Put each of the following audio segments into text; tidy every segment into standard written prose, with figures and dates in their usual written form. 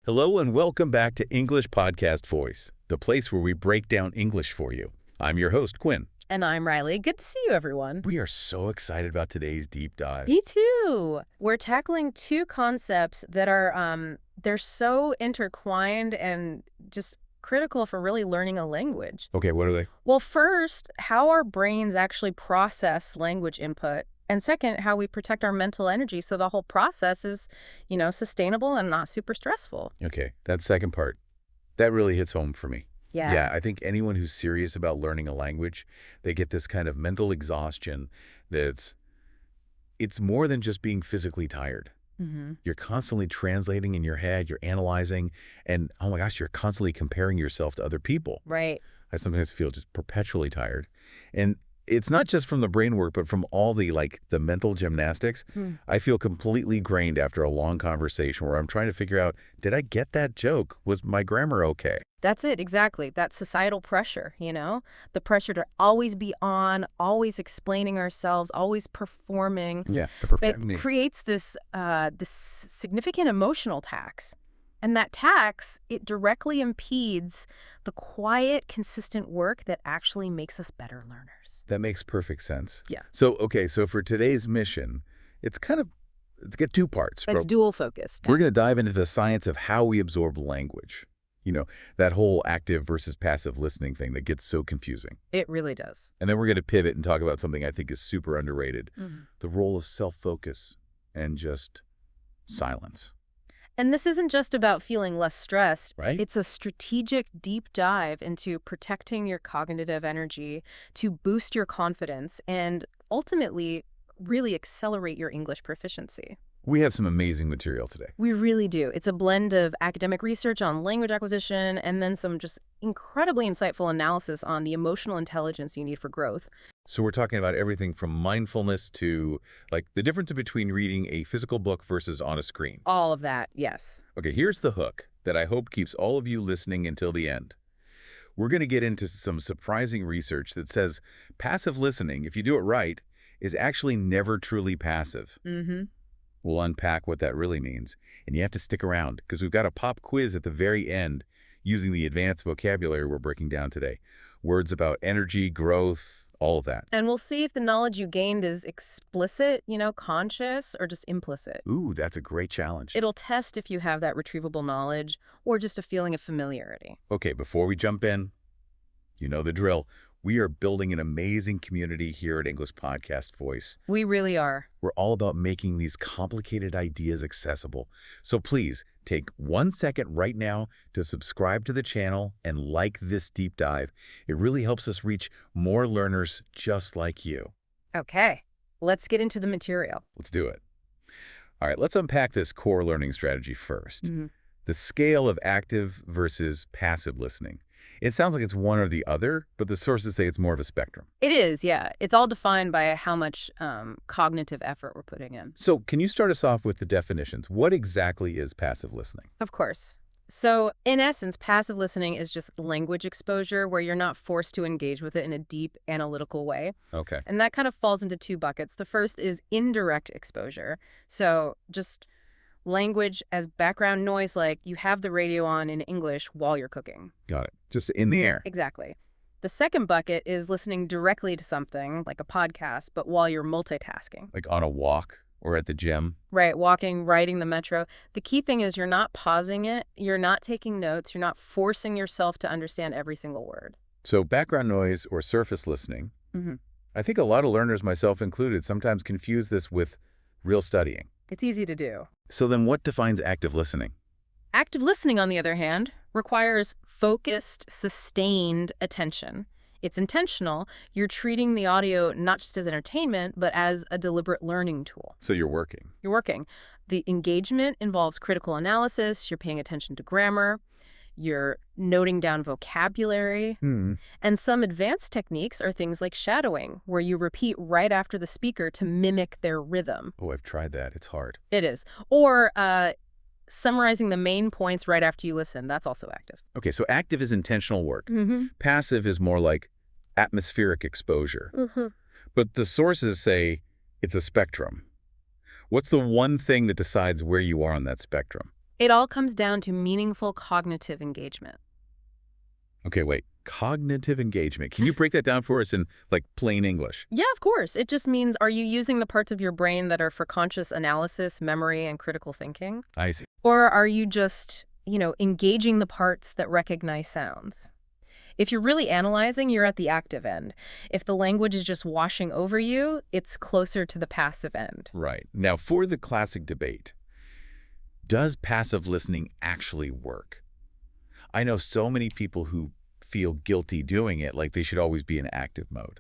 Hello and welcome back to English Podcast Voice, the place where we break down English for you. I'm your host, Quinn. And I'm Riley. Good to see you, everyone. We are so excited about today's deep dive. Me too. We're tackling two concepts that are, they're so intertwined and just critical for really learning a language. Okay, what are they? Well, first, how our brains actually process language input. And second, how we protect our mental energy so the whole process is, sustainable and not super stressful. Okay, that second part, that really hits home for me. Yeah. Yeah, I think anyone who's serious about learning a language, they get this kind of mental exhaustion it's more than just being physically tired. Mm-hmm. You're constantly translating in your head, you're analyzing, and oh my gosh, you're constantly comparing yourself to other people. Right. I sometimes feel just perpetually tired. And it's not just from the brain work, but from all the mental gymnastics. I feel completely drained after a long conversation where I'm trying to figure out, did I get that joke? Was my grammar okay? That's it, exactly. That societal pressure, the pressure to always be on, always explaining ourselves, always performing. Yeah, the perfect. It creates this significant emotional tax. And that tax, it directly impedes the quiet, consistent work that actually makes us better learners. That makes perfect sense. Yeah. So for today's mission, it's got two parts. It's dual focused. We're going to dive into the science of how we absorb language. That whole active versus passive listening thing that gets so confusing. It really does. And then we're going to pivot and talk about something I think is super underrated, the role of self-focus and just silence. And this isn't just about feeling less stressed. Right. It's a strategic deep dive into protecting your cognitive energy to boost your confidence and ultimately really accelerate your English proficiency. We have some amazing material today. We really do. It's a blend of academic research on language acquisition and then some just incredibly insightful analysis on the emotional intelligence you need for growth. So we're talking about everything from mindfulness to the difference between reading a physical book versus on a screen. All of that, yes. Okay, here's the hook that I hope keeps all of you listening until the end. We're going to get into some surprising research that says passive listening, if you do it right, is actually never truly passive. Mm-hmm. We'll unpack what that really means. And you have to stick around because we've got a pop quiz at the very end using the advanced vocabulary we're breaking down today. Words about energy, growth, all of that. And we'll see if the knowledge you gained is explicit, conscious, or just implicit. Ooh, that's a great challenge. It'll test if you have that retrievable knowledge or just a feeling of familiarity. Okay, before we jump in, you know the drill. We are building an amazing community here at English Podcast Voice. We really are. We're all about making these complicated ideas accessible. So please take 1 second right now to subscribe to the channel and like this deep dive. It really helps us reach more learners just like you. Okay, let's get into the material. Let's do it. All right, let's unpack this core learning strategy first. Mm-hmm. The scale of active versus passive listening. It sounds like it's one or the other, but the sources say it's more of a spectrum. It is, yeah. It's all defined by how much cognitive effort we're putting in. So can you start us off with the definitions? What exactly is passive listening? Of course. So in essence, passive listening is just language exposure where you're not forced to engage with it in a deep analytical way. Okay. And that kind of falls into two buckets. The first is indirect exposure. So just language as background noise, like you have the radio on in English while you're cooking. Got it. Just in the air. Exactly. The second bucket is listening directly to something, like a podcast, but while you're multitasking. Like on a walk or at the gym. Right, walking, riding the metro. The key thing is you're not pausing it, you're not taking notes, you're not forcing yourself to understand every single word. So background noise or surface listening. Mm-hmm. I think a lot of learners, myself included, sometimes confuse this with real studying. It's easy to do. So then what defines active listening? Active listening, on the other hand, requires focused, sustained attention. It's intentional. You're treating the audio not just as entertainment, but as a deliberate learning tool. So you're working. You're working. The engagement involves critical analysis. You're paying attention to grammar. You're noting down vocabulary. And some advanced techniques are things like shadowing, where you repeat right after the speaker to mimic their rhythm. Oh, I've tried that. It's hard. It is. Or summarizing the main points right after you listen. That's also active. Okay, so active is intentional work. Passive is more like atmospheric exposure. But the sources say it's a spectrum. What's the one thing that decides where you are on that spectrum? It all comes down to meaningful cognitive engagement. Okay, wait. Cognitive engagement. Can you break that down for us in, like, plain English? Yeah, of course. It just means, are you using the parts of your brain that are for conscious analysis, memory, and critical thinking? I see. Or are you just, engaging the parts that recognize sounds? If you're really analyzing, you're at the active end. If the language is just washing over you, it's closer to the passive end. Right. Now, for the classic debate, does passive listening actually work? I know so many people who feel guilty doing it, like they should always be in active mode.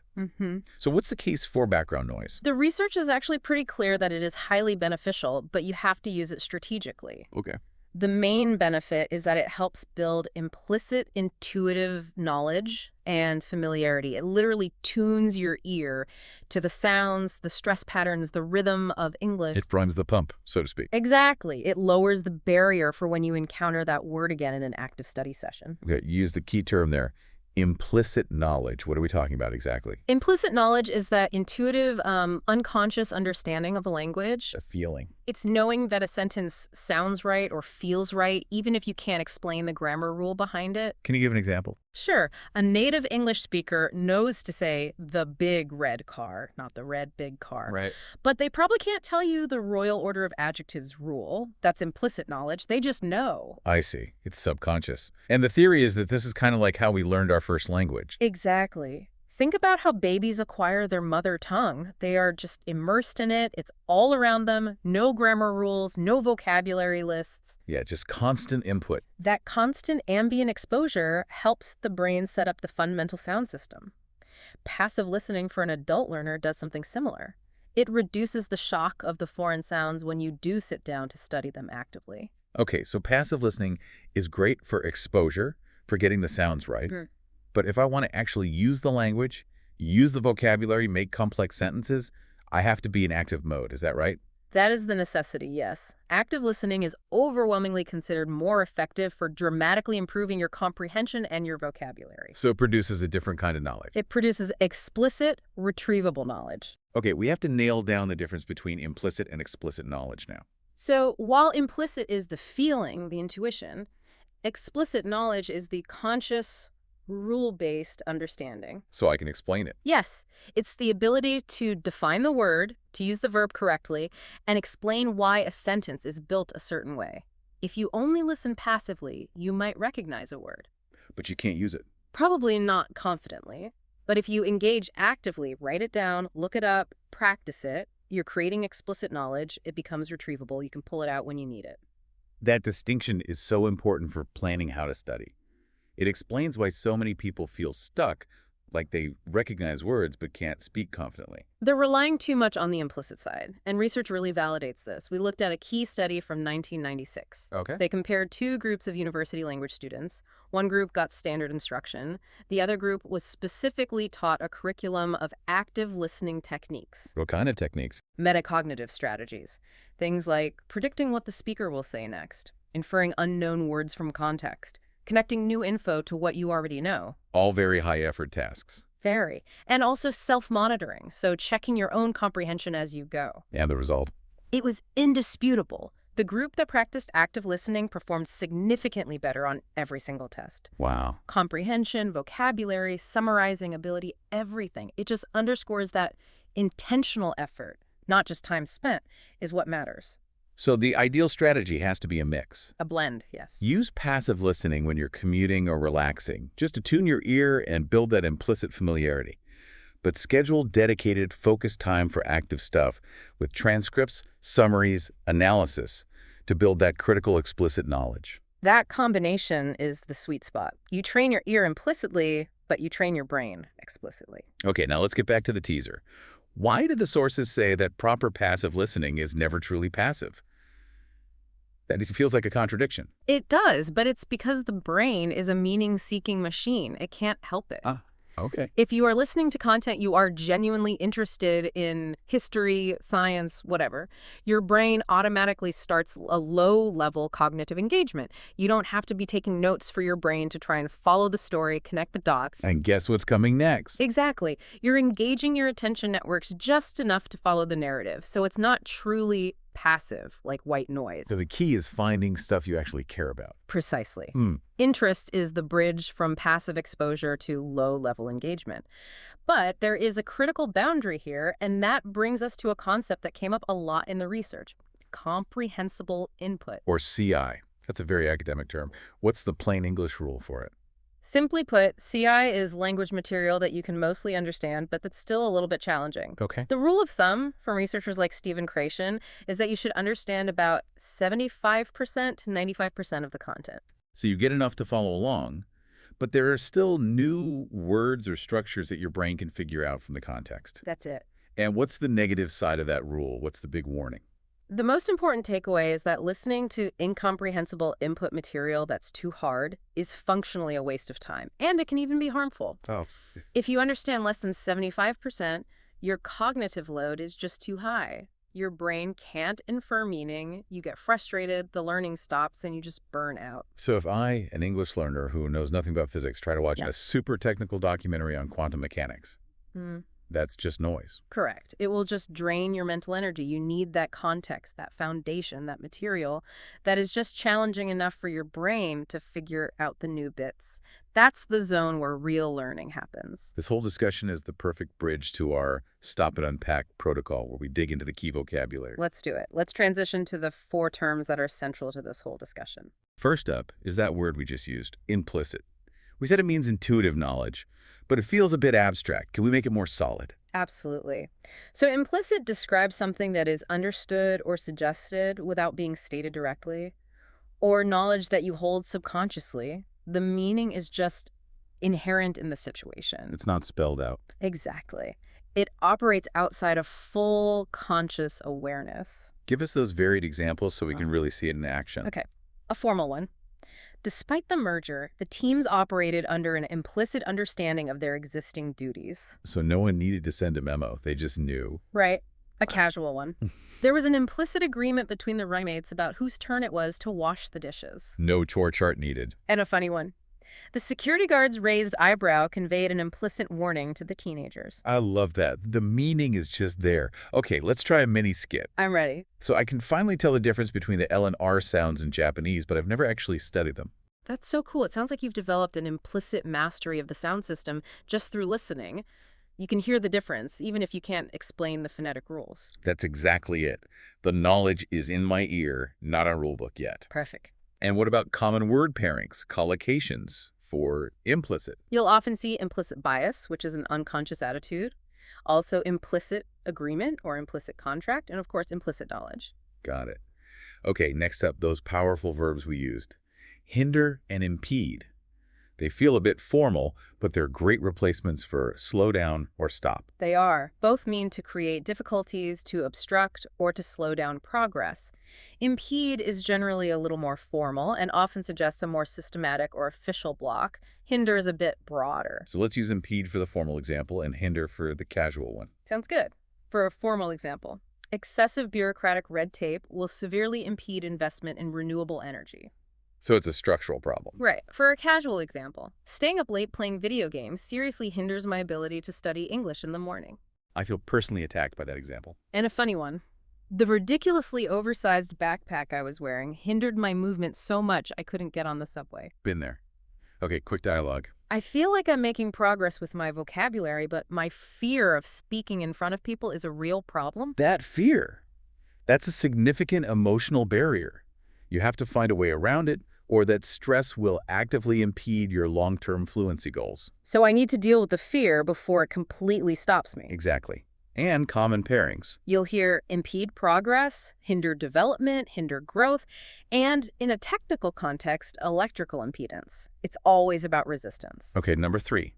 So what's the case for background noise? The research is actually pretty clear that it is highly beneficial, but you have to use it strategically. Okay. The main benefit is that it helps build implicit intuitive knowledge and familiarity. It literally tunes your ear to the sounds, the stress patterns, the rhythm of English. It primes the pump, so to speak. Exactly. It lowers the barrier for when you encounter that word again in an active study session. Okay, you used the key term there. Implicit knowledge. What are we talking about exactly? Implicit knowledge is that intuitive, unconscious understanding of a language. A feeling. It's knowing that a sentence sounds right or feels right, even if you can't explain the grammar rule behind it. Can you give an example? Sure. A native English speaker knows to say the big red car, not the red big car. Right. But they probably can't tell you the royal order of adjectives rule. That's implicit knowledge. They just know. I see. It's subconscious. And the theory is that this is kind of like how we learned our first language. Exactly. Think about how babies acquire their mother tongue. They are just immersed in it. It's all around them. No grammar rules, no vocabulary lists. Yeah, just constant input. That constant ambient exposure helps the brain set up the fundamental sound system. Passive listening for an adult learner does something similar. It reduces the shock of the foreign sounds when you do sit down to study them actively. Okay, so passive listening is great for exposure, for getting the sounds right. But if I want to actually use the language, use the vocabulary, make complex sentences, I have to be in active mode. Is that right? That is the necessity, yes. Active listening is overwhelmingly considered more effective for dramatically improving your comprehension and your vocabulary. So it produces a different kind of knowledge. It produces explicit, retrievable knowledge. Okay, we have to nail down the difference between implicit and explicit knowledge now. So while implicit is the feeling, the intuition, explicit knowledge is the conscious, rule-based understanding. So I can explain it. Yes, it's the ability to define the word, to use the verb correctly, and explain why a sentence is built a certain way. If you only listen passively, you might recognize a word. But you can't use it. Probably not confidently. But if you engage actively, write it down, look it up, practice it, you're creating explicit knowledge, it becomes retrievable, you can pull it out when you need it. That distinction is so important for planning how to study. It explains why so many people feel stuck, like they recognize words but can't speak confidently. They're relying too much on the implicit side, and research really validates this. We looked at a key study from 1996. Okay. They compared two groups of university language students. One group got standard instruction. The other group was specifically taught a curriculum of active listening techniques. What kind of techniques? Metacognitive strategies. Things like predicting what the speaker will say next, inferring unknown words from context, connecting new info to what you already know. All very high-effort tasks. Very. And also self-monitoring, so checking your own comprehension as you go. And the result? It was indisputable. The group that practiced active listening performed significantly better on every single test. Wow. Comprehension, vocabulary, summarizing ability, everything. It just underscores that intentional effort, not just time spent, is what matters. So the ideal strategy has to be a mix. A blend, yes. Use passive listening when you're commuting or relaxing, just to tune your ear and build that implicit familiarity. But schedule dedicated, focused time for active stuff with transcripts, summaries, analysis to build that critical, explicit knowledge. That combination is the sweet spot. You train your ear implicitly, but you train your brain explicitly. Okay, now let's get back to the teaser. Why do the sources say that proper passive listening is never truly passive? That it feels like a contradiction. It does, but it's because the brain is a meaning-seeking machine. It can't help it. Okay. If you are listening to content you are genuinely interested in, history, science, whatever, your brain automatically starts a low-level cognitive engagement. You don't have to be taking notes for your brain to try and follow the story, connect the dots. And guess what's coming next? Exactly. You're engaging your attention networks just enough to follow the narrative, so it's not truly passive, like white noise. So the key is finding stuff you actually care about. Precisely. Hmm. Interest is the bridge from passive exposure to low-level engagement. But there is a critical boundary here, and that brings us to a concept that came up a lot in the research: comprehensible input. Or CI. That's a very academic term. What's the plain English rule for it? Simply put, CI is language material that you can mostly understand, but that's still a little bit challenging. Okay. The rule of thumb from researchers like Stephen Krashen is that you should understand about 75% to 95% of the content. So you get enough to follow along, but there are still new words or structures that your brain can figure out from the context. That's it. And what's the negative side of that rule? What's the big warning? The most important takeaway is that listening to incomprehensible input material that's too hard is functionally a waste of time, and it can even be harmful. Oh. If you understand less than 75%, your cognitive load is just too high. Your brain can't infer meaning, you get frustrated, the learning stops, and you just burn out. So if I, an English learner who knows nothing about physics, try to watch Yeah. a super technical documentary on quantum mechanics, Hmm. that's just noise. Correct. It will just drain your mental energy. You need that context, that foundation, that material that is just challenging enough for your brain to figure out the new bits. That's the zone where real learning happens. This whole discussion is the perfect bridge to our Stop and Unpack protocol, where we dig into the key vocabulary. Let's do it. Let's transition to the 4 terms that are central to this whole discussion. First up is that word we just used, implicit. We said it means intuitive knowledge, but it feels a bit abstract. Can we make it more solid? Absolutely. So implicit describes something that is understood or suggested without being stated directly, or knowledge that you hold subconsciously. The meaning is just inherent in the situation. It's not spelled out. Exactly. It operates outside of full conscious awareness. Give us those varied examples so we can really see it in action. Okay, a formal one. Despite the merger, the teams operated under an implicit understanding of their existing duties. So no one needed to send a memo. They just knew. Right. A casual one. There was an implicit agreement between the roommates about whose turn it was to wash the dishes. No chore chart needed. And a funny one. The security guard's raised eyebrow conveyed an implicit warning to the teenagers. I love that. The meaning is just there. Okay, let's try a mini skit. I'm ready. So I can finally tell the difference between the L and R sounds in Japanese, but I've never actually studied them. That's so cool. It sounds like you've developed an implicit mastery of the sound system just through listening. You can hear the difference, even if you can't explain the phonetic rules. That's exactly it. The knowledge is in my ear, not a rulebook yet. Perfect. And what about common word pairings, collocations for implicit? You'll often see implicit bias, which is an unconscious attitude. Also implicit agreement or implicit contract, and of course implicit knowledge. Got it. Okay, next up, those powerful verbs we used. Hinder and impede. They feel a bit formal, but they're great replacements for slow down or stop. They are. Both mean to create difficulties, to obstruct, or to slow down progress. Impede is generally a little more formal and often suggests a more systematic or official block. Hinder is a bit broader. So let's use impede for the formal example and hinder for the casual one. Sounds good. For a formal example, excessive bureaucratic red tape will severely impede investment in renewable energy. So it's a structural problem. Right. For a casual example, staying up late playing video games seriously hinders my ability to study English in the morning. I feel personally attacked by that example. And a funny one. The ridiculously oversized backpack I was wearing hindered my movement so much I couldn't get on the subway. Been there. Okay, quick dialogue. I feel like I'm making progress with my vocabulary, but my fear of speaking in front of people is a real problem. That fear. That's a significant emotional barrier. You have to find a way around it, or that stress will actively impede your long-term fluency goals. So I need to deal with the fear before it completely stops me. Exactly. And common pairings. You'll hear impede progress, hinder development, hinder growth, and in a technical context, electrical impedance. It's always about resistance. Okay, number 3.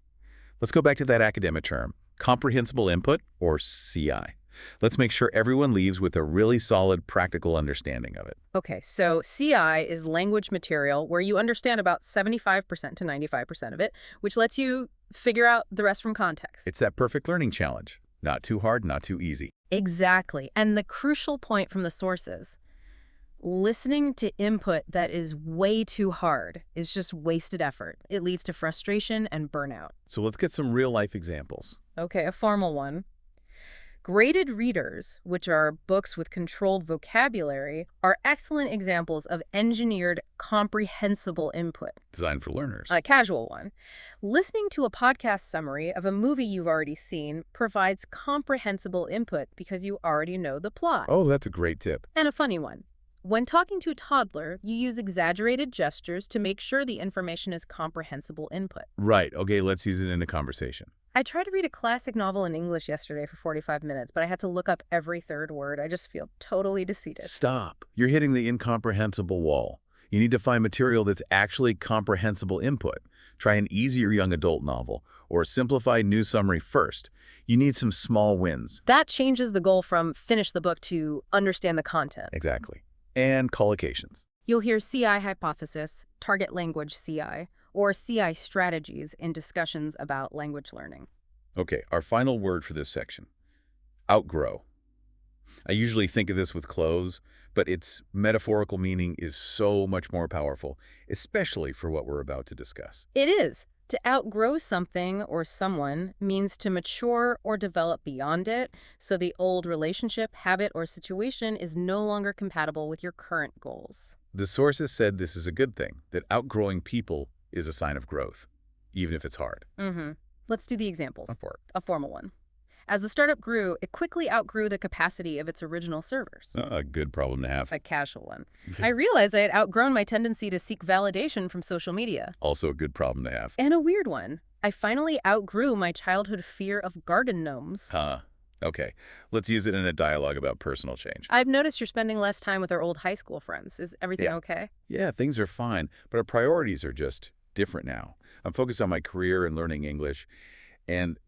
Let's go back to that academic term, comprehensible input, or CI. Let's make sure everyone leaves with a really solid practical understanding of it. Okay, so CI is language material where you understand about 75% to 95% of it, which lets you figure out the rest from context. It's that perfect learning challenge. Not too hard, not too easy. Exactly. And the crucial point from the sources, listening to input that is way too hard is just wasted effort. It leads to frustration and burnout. So let's get some real-life examples. Okay, a formal one. Graded readers, which are books with controlled vocabulary, are excellent examples of engineered, comprehensible input. Designed for learners. A casual one. Listening to a podcast summary of a movie you've already seen provides comprehensible input because you already know the plot. Oh, that's a great tip. And a funny one. When talking to a toddler, you use exaggerated gestures to make sure the information is comprehensible input. Right. Okay, let's use it in a conversation. I tried to read a classic novel in English yesterday for 45 minutes, but I had to look up every third word. I just feel totally defeated. Stop. You're hitting the incomprehensible wall. You need to find material that's actually comprehensible input. Try an easier young adult novel or a simplified news summary first. You need some small wins. That changes the goal from finish the book to understand the content. Exactly. And collocations. You'll hear CI hypothesis, target language CI, or CI strategies in discussions about language learning. Okay, our final word for this section. Outgrow. I usually think of this with clothes, but its metaphorical meaning is so much more powerful, especially for what we're about to discuss. It is. To outgrow something or someone means to mature or develop beyond it, so the old relationship, habit, or situation is no longer compatible with your current goals. The sources said this is a good thing, that outgrowing people is a sign of growth, even if it's hard. Let's do the examples. For it. A formal one. As the startup grew, it quickly outgrew the capacity of its original servers. A good problem to have. A casual one. I realized I had outgrown my tendency to seek validation from social media. Also a good problem to have. And a weird one. I finally outgrew my childhood fear of garden gnomes. Okay, let's use it in a dialogue about personal change. I've noticed you're spending less time with our old high school friends. Is everything okay? Yeah, things are fine, but our priorities are just different now. I'm focused on my career and learning English, and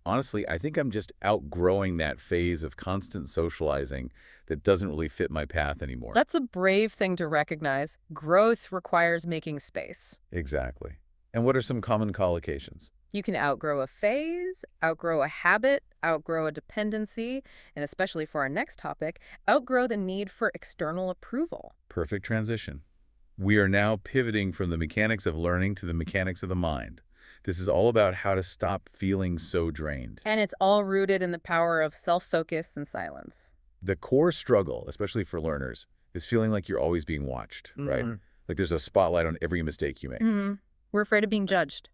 honestly, I think I'm just outgrowing that phase of constant socializing that doesn't really fit my path anymore. That's a brave thing to recognize. Growth requires making space. Exactly. And what are some common collocations? You can outgrow a phase, outgrow a habit, outgrow a dependency, and especially for our next topic, outgrow the need for external approval. Perfect transition. We are now pivoting from the mechanics of learning to the mechanics of the mind. This is all about how to stop feeling so drained. And it's all rooted in the power of self-focus and silence. The core struggle, especially for learners, is feeling like you're always being watched, right? Like there's a spotlight on every mistake you make. We're afraid of being judged.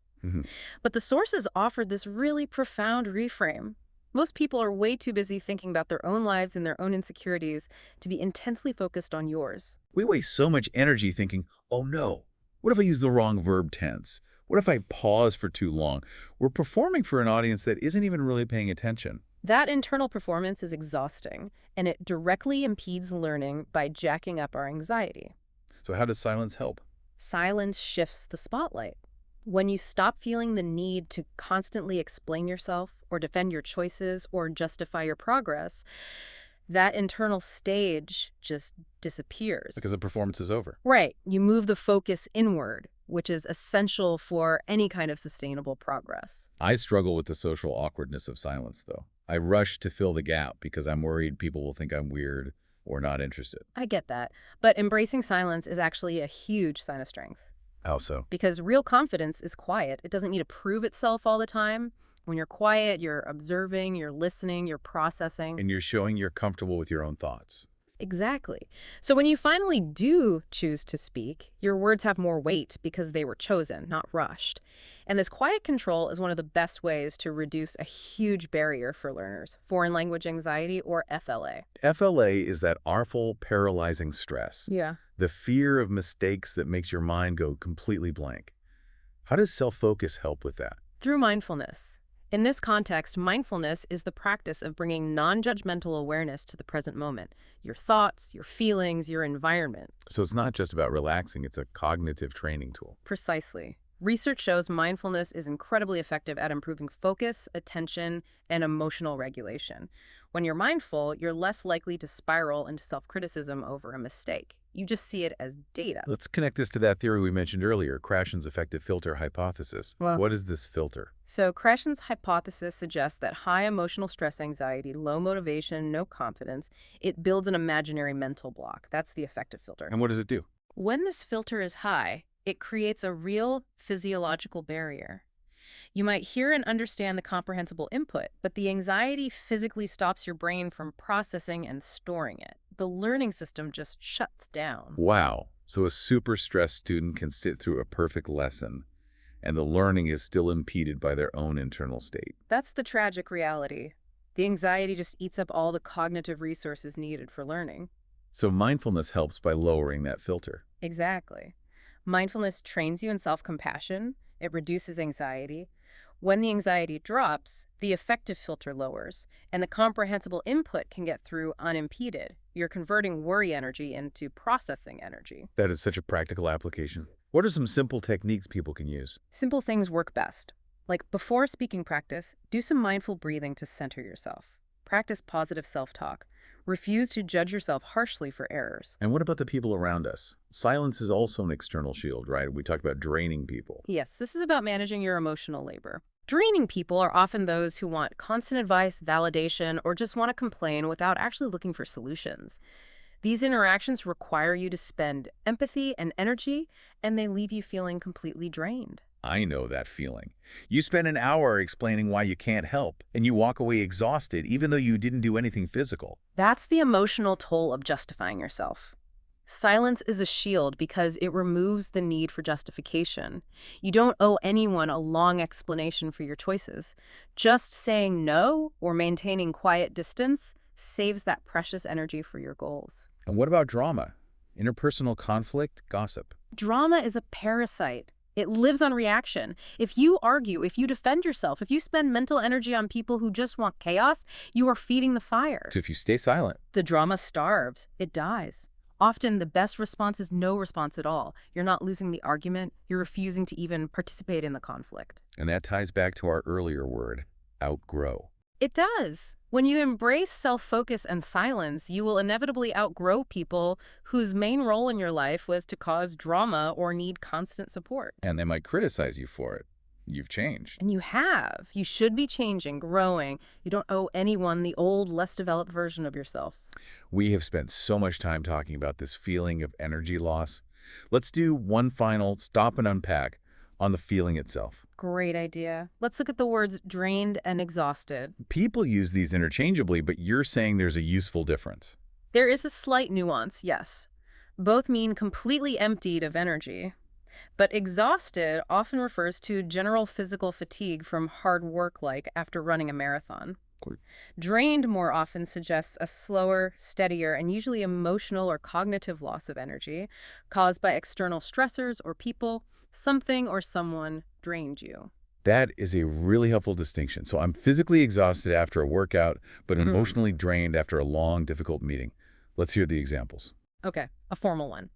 But the sources offered this really profound reframe. Most people are way too busy thinking about their own lives and their own insecurities to be intensely focused on yours. We waste so much energy thinking, oh no, what if I use the wrong verb tense? What if I pause for too long? We're performing for an audience that isn't even really paying attention. That internal performance is exhausting, and it directly impedes learning by jacking up our anxiety. So how does silence help? Silence shifts the spotlight. When you stop feeling the need to constantly explain yourself or defend your choices or justify your progress, that internal stage just disappears. Because the performance is over. Right. You move the focus inward, which is essential for any kind of sustainable progress. I struggle with the social awkwardness of silence, though. I rush to fill the gap because I'm worried people will think I'm weird or not interested. I get that. But embracing silence is actually a huge sign of strength. How so? Because real confidence is quiet. It doesn't need to prove itself all the time. When you're quiet, you're observing, you're listening, you're processing. And you're showing you're comfortable with your own thoughts. Exactly. So when you finally do choose to speak, your words have more weight because they were chosen, not rushed. And this quiet control is one of the best ways to reduce a huge barrier for learners, foreign language anxiety, or FLA. FLA is that awful, paralyzing stress. Yeah. The fear of mistakes that makes your mind go completely blank. How does self-focus help with that? Through mindfulness. In this context, mindfulness is the practice of bringing non-judgmental awareness to the present moment. Your thoughts, your feelings, your environment. So it's not just about relaxing, it's a cognitive training tool. Precisely. Research shows mindfulness is incredibly effective at improving focus, attention, and emotional regulation. When you're mindful, you're less likely to spiral into self-criticism over a mistake. You just see it as data. Let's connect this to that theory we mentioned earlier, Krashen's effective filter hypothesis. Well, what is this filter? So Krashen's hypothesis suggests that high emotional stress anxiety, low motivation, no confidence, it builds an imaginary mental block. That's the effective filter. And what does it do? When this filter is high, it creates a real physiological barrier. You might hear and understand the comprehensible input, but the anxiety physically stops your brain from processing and storing it. The learning system just shuts down. Wow. So a super stressed student can sit through a perfect lesson, and the learning is still impeded by their own internal state. That's the tragic reality. The anxiety just eats up all the cognitive resources needed for learning. So mindfulness helps by lowering that filter. Exactly. Mindfulness trains you in self-compassion. It reduces anxiety. When the anxiety drops, the affective filter lowers, and the comprehensible input can get through unimpeded. You're converting worry energy into processing energy. That is such a practical application. What are some simple techniques people can use? Simple things work best. Like before speaking practice, do some mindful breathing to center yourself. Practice positive self-talk. Refuse to judge yourself harshly for errors. And what about the people around us? Silence is also an external shield, right? We talked about draining people. Yes, this is about managing your emotional labor. Draining people are often those who want constant advice, validation, or just want to complain without actually looking for solutions. These interactions require you to spend empathy and energy, and they leave you feeling completely drained. I know that feeling. You spend an hour explaining why you can't help, and you walk away exhausted even though you didn't do anything physical. That's the emotional toll of justifying yourself. Silence is a shield because it removes the need for justification. You don't owe anyone a long explanation for your choices. Just saying no or maintaining quiet distance saves that precious energy for your goals. And what about drama? Interpersonal conflict, gossip. Drama is a parasite. It lives on reaction. If you argue, if you defend yourself, if you spend mental energy on people who just want chaos, you are feeding the fire. So if you stay silent, The drama starves. It dies. Often the best response is no response at all. You're not losing the argument. You're refusing to even participate in the conflict. and that ties back to our earlier word, outgrow. It does. When you embrace self-focus and silence, you will inevitably outgrow people whose main role in your life was to cause drama or need constant support. And they might criticize you for it. You've changed. And you have. You should be changing, growing. You don't owe anyone the old, less developed version of yourself. We have spent so much time talking about this feeling of energy loss. Let's do one final stop and unpack on the feeling itself. Great idea. Let's look at the words drained and exhausted. People use these interchangeably, but you're saying there's a useful difference. There is a slight nuance, yes. Both mean completely emptied of energy. But exhausted often refers to general physical fatigue from hard work, like after running a marathon. Cool. Drained more often suggests a slower, steadier, and usually emotional or cognitive loss of energy caused by external stressors or people. Something or someone drained you. That is a really helpful distinction. So I'm physically exhausted after a workout, but emotionally drained after a long, difficult meeting. Let's hear the examples. Okay, a formal one.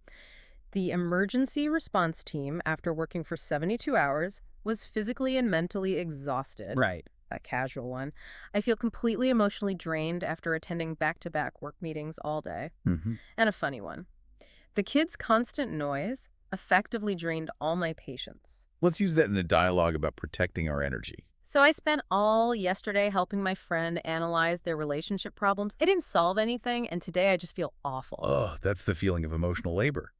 The emergency response team, after working for 72 hours, was physically and mentally exhausted. Right. A casual one. I feel completely emotionally drained after attending back-to-back work meetings all day. And a funny one. The kids' constant noise effectively drained all my patience. Let's use that in a dialogue about protecting our energy. So I spent all yesterday helping my friend analyze their relationship problems. It didn't solve anything, and today I just feel awful. Oh, that's the feeling of emotional labor.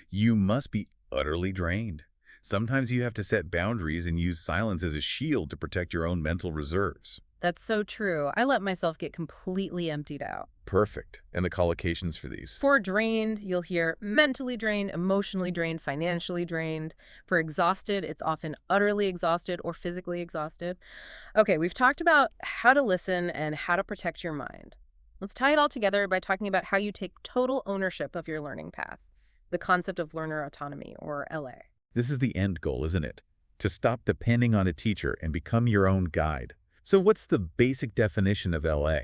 You must be utterly drained. Sometimes you have to set boundaries and use silence as a shield to protect your own mental reserves. That's so true. I let myself get completely emptied out. Perfect. And the collocations for these? For drained, you'll hear mentally drained, emotionally drained, financially drained. For exhausted, it's often utterly exhausted or physically exhausted. Okay, we've talked about how to listen and how to protect your mind. Let's tie it all together by talking about how you take total ownership of your learning path. The concept of learner autonomy, or LA. This is the end goal, isn't it? To stop depending on a teacher and become your own guide. So what's the basic definition of LA?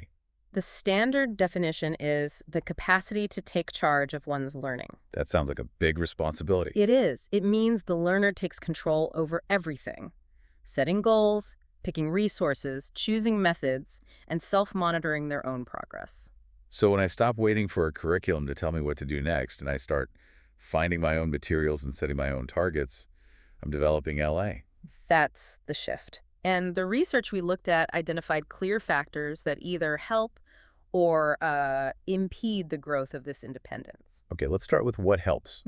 The standard definition is the capacity to take charge of one's learning. That sounds like a big responsibility. It is. It means the learner takes control over everything. Setting goals, picking resources, choosing methods, and self-monitoring their own progress. So when I stop waiting for a curriculum to tell me what to do next and I start finding my own materials and setting my own targets, I'm developing LA. That's the shift. And the research we looked at identified clear factors that either help or impede the growth of this independence. Okay, let's start with what helps.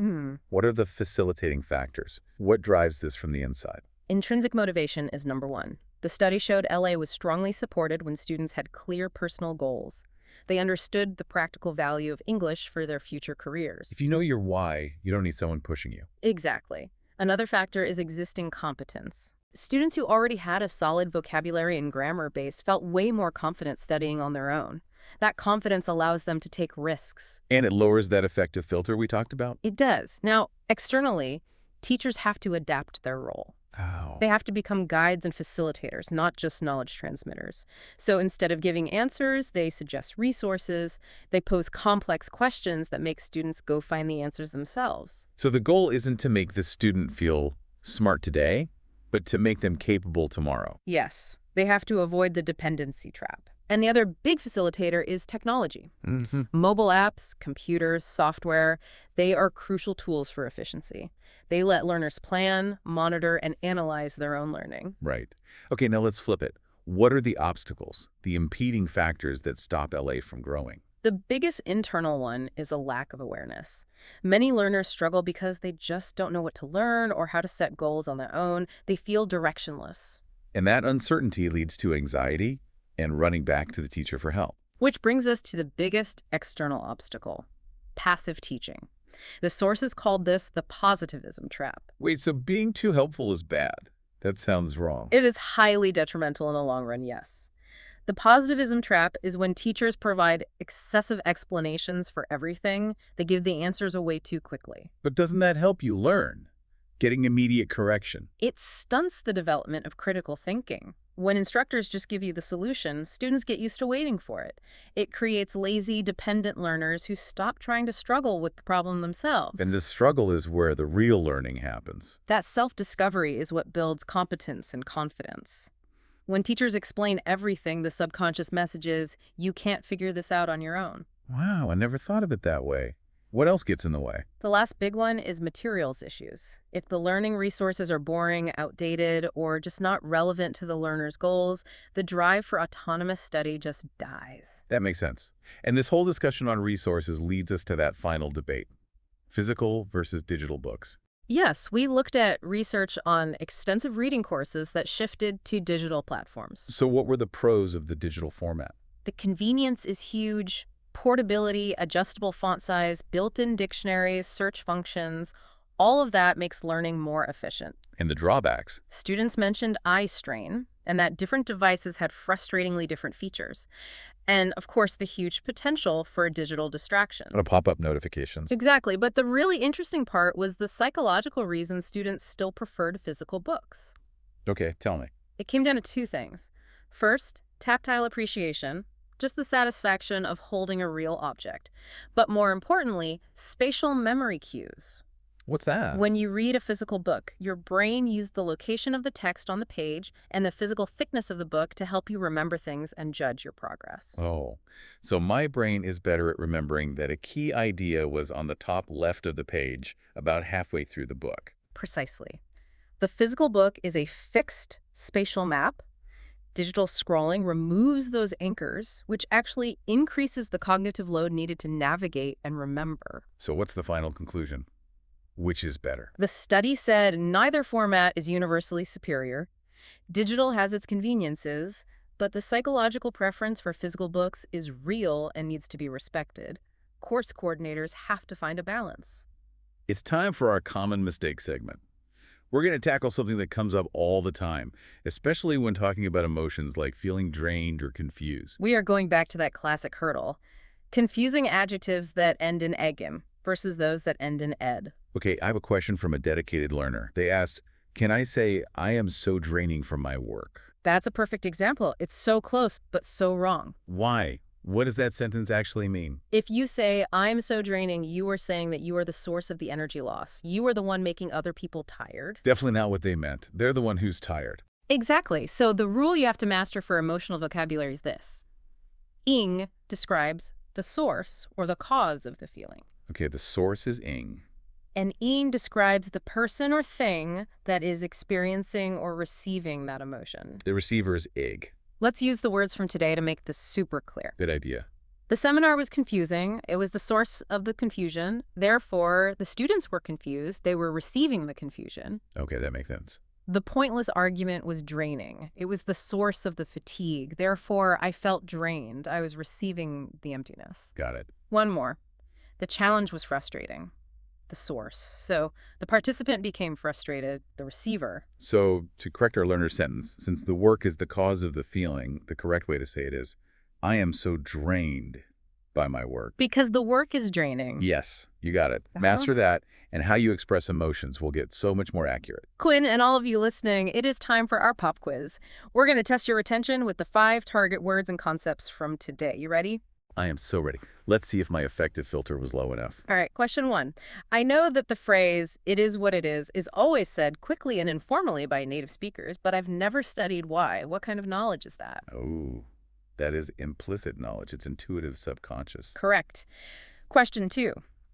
What are the facilitating factors? What drives this from the inside? Intrinsic motivation is number one. The study showed LA was strongly supported when students had clear personal goals. They understood the practical value of English for their future careers. If you know your why, you don't need someone pushing you. Exactly. Another factor is existing competence. Students who already had a solid vocabulary and grammar base felt way more confident studying on their own. That confidence allows them to take risks. And it lowers that effective filter we talked about? It does. Now, externally, teachers have to adapt their role. Oh. They have to become guides and facilitators, not just knowledge transmitters. So instead of giving answers, they suggest resources. They pose complex questions that make students go find the answers themselves. So the goal isn't to make the student feel smart today, but to make them capable tomorrow. Yes, they have to avoid the dependency trap. And the other big facilitator is technology. Mobile apps, computers, software, they are crucial tools for efficiency. They let learners plan, monitor, and analyze their own learning. Right. Okay, now let's flip it. What are the obstacles, the impeding factors that stop LA from growing? The biggest internal one is a lack of awareness. Many learners struggle because they just don't know what to learn or how to set goals on their own. They feel directionless. And that uncertainty leads to anxiety and running back to the teacher for help. Which brings us to the biggest external obstacle, passive teaching. The sources called this the positivism trap. Wait, so being too helpful is bad? That sounds wrong. It is highly detrimental in the long run, yes. The positivism trap is when teachers provide excessive explanations for everything. They give the answers away too quickly. But doesn't that help you learn? Getting immediate correction. It stunts the development of critical thinking. When instructors just give you the solution, students get used to waiting for it. It creates lazy, dependent learners who stop trying to struggle with the problem themselves. And the struggle is where the real learning happens. That self-discovery is what builds competence and confidence. When teachers explain everything, the subconscious message is, you can't figure this out on your own. Wow, I never thought of it that way. What else gets in the way? The last big one is materials issues. If the learning resources are boring, outdated, or just not relevant to the learner's goals, the drive for autonomous study just dies. That makes sense. And this whole discussion on resources leads us to that final debate. Physical versus digital books. Yes, we looked at research on extensive reading courses that shifted to digital platforms. So what were the pros of the digital format? The convenience is huge. Portability, adjustable font size, built-in dictionaries, search functions, all of that makes learning more efficient. And the drawbacks? Students mentioned eye strain, and that different devices had frustratingly different features. And, of course, the huge potential for digital distraction. Pop-up notifications. Exactly, but the really interesting part was the psychological reason students still preferred physical books. Okay, tell me. It came down to two things. First, tactile appreciation. Just the satisfaction of holding a real object. But more importantly, spatial memory cues. What's that? When you read a physical book, your brain used the location of the text on the page and the physical thickness of the book to help you remember things and judge your progress. Oh, so my brain is better at remembering that a key idea was on the top left of the page about halfway through the book. Precisely. The physical book is a fixed spatial map. Digital scrolling removes those anchors, which actually increases the cognitive load needed to navigate and remember. So what's the final conclusion? Which is better? The study said neither format is universally superior. Digital has its conveniences, but the psychological preference for physical books is real and needs to be respected. Course coordinators have to find a balance. It's time for our common mistake segment. We're going to tackle something that comes up all the time, especially when talking about emotions like feeling drained or confused. We are going back to that classic hurdle. Confusing adjectives that end in egim versus those that end in ed. Okay, I have a question from a dedicated learner. They asked, can I say, I am so draining from my work? That's a perfect example. It's so close, but so wrong. Why? What does that sentence actually mean? If you say, I'm so draining, you are saying that you are the source of the energy loss. You are the one making other people tired. Definitely not what they meant. They're the one who's tired. Exactly. So the rule you have to master for emotional vocabulary is this. Ing describes the source or the cause of the feeling. Okay, the source is ing. And ing describes the person or thing that is experiencing or receiving that emotion. The receiver is ig. Let's use the words from today to make this super clear. Good idea. The seminar was confusing. It was the source of the confusion. Therefore, the students were confused. They were receiving the confusion. Okay, that makes sense. The pointless argument was draining. It was the source of the fatigue. Therefore, I felt drained. I was receiving the emptiness. Got it. One more. The challenge was frustrating. The source. So the participant became frustrated, the receiver. So, to correct our learner's sentence, since the work is the cause of the feeling, the correct way to say it is, I am so drained by my work. Because the work is draining. Yes, you got it. Master that, and how you express emotions will get so much more accurate. Quinn and all of you listening, it is time for our pop quiz. We're going to test your retention with the 5 target words and concepts from today. You ready? I am so ready. Let's see if my effective filter was low enough. All right, question 1. I know that the phrase, "it is what it is always said quickly and informally by native speakers, but I've never studied why. What kind of knowledge is that? Oh, that is implicit knowledge. It's intuitive subconscious. Correct. Question 2.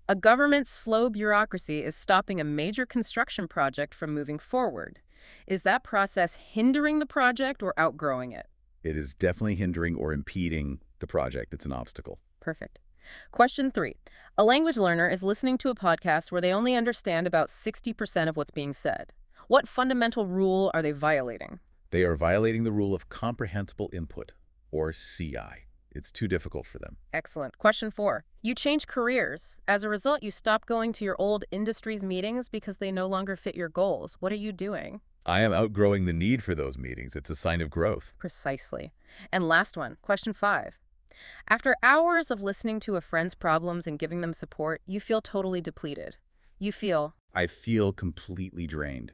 A government's slow bureaucracy is stopping a major construction project from moving forward. Is that process hindering the project or outgrowing it? It is definitely hindering or impeding the project. It's an obstacle. Perfect. Question 3. A language learner is listening to a podcast where they only understand about 60% of what's being said. What fundamental rule are they violating? They are violating the rule of comprehensible input, or CI. It's too difficult for them. Excellent. Question 4. You change careers. As a result, you stop going to your old industry's meetings because they no longer fit your goals. What are you doing? I am outgrowing the need for those meetings. It's a sign of growth. Precisely. And last one, question 5. After hours of listening to a friend's problems and giving them support, you feel totally depleted. You feel I feel completely drained.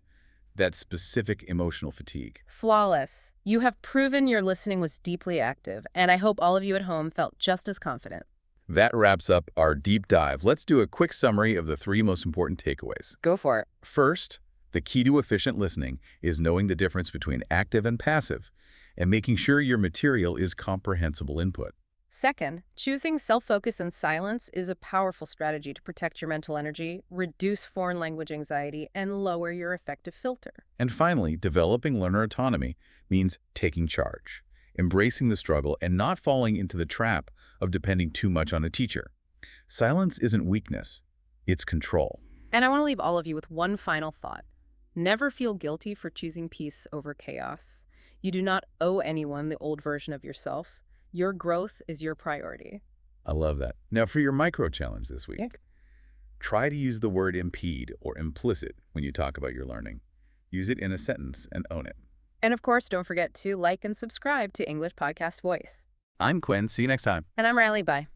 That specific emotional fatigue. flawless. You have proven your listening was deeply active, and I hope all of you at home felt just as confident. That wraps up our deep dive. Let's do a quick summary of the 3 most important takeaways. Go for it. First, the key to efficient listening is knowing the difference between active and passive, and making sure your material is comprehensible input. Second, choosing self-focus and silence is a powerful strategy to protect your mental energy, reduce foreign language anxiety, and lower your effective filter. And finally, developing learner autonomy means taking charge, embracing the struggle, and not falling into the trap of depending too much on a teacher. Silence isn't weakness, it's control. And I want to leave all of you with one final thought. Never feel guilty for choosing peace over chaos. You do not owe anyone the old version of yourself. Your growth is your priority. I love that. Now for your micro challenge this week. Yeah. Try to use the word impede or implicit when you talk about your learning. Use it in a sentence and own it. And of course, don't forget to like and subscribe to English Podcast Voice. I'm Quinn. See you next time. And I'm Riley. Bye.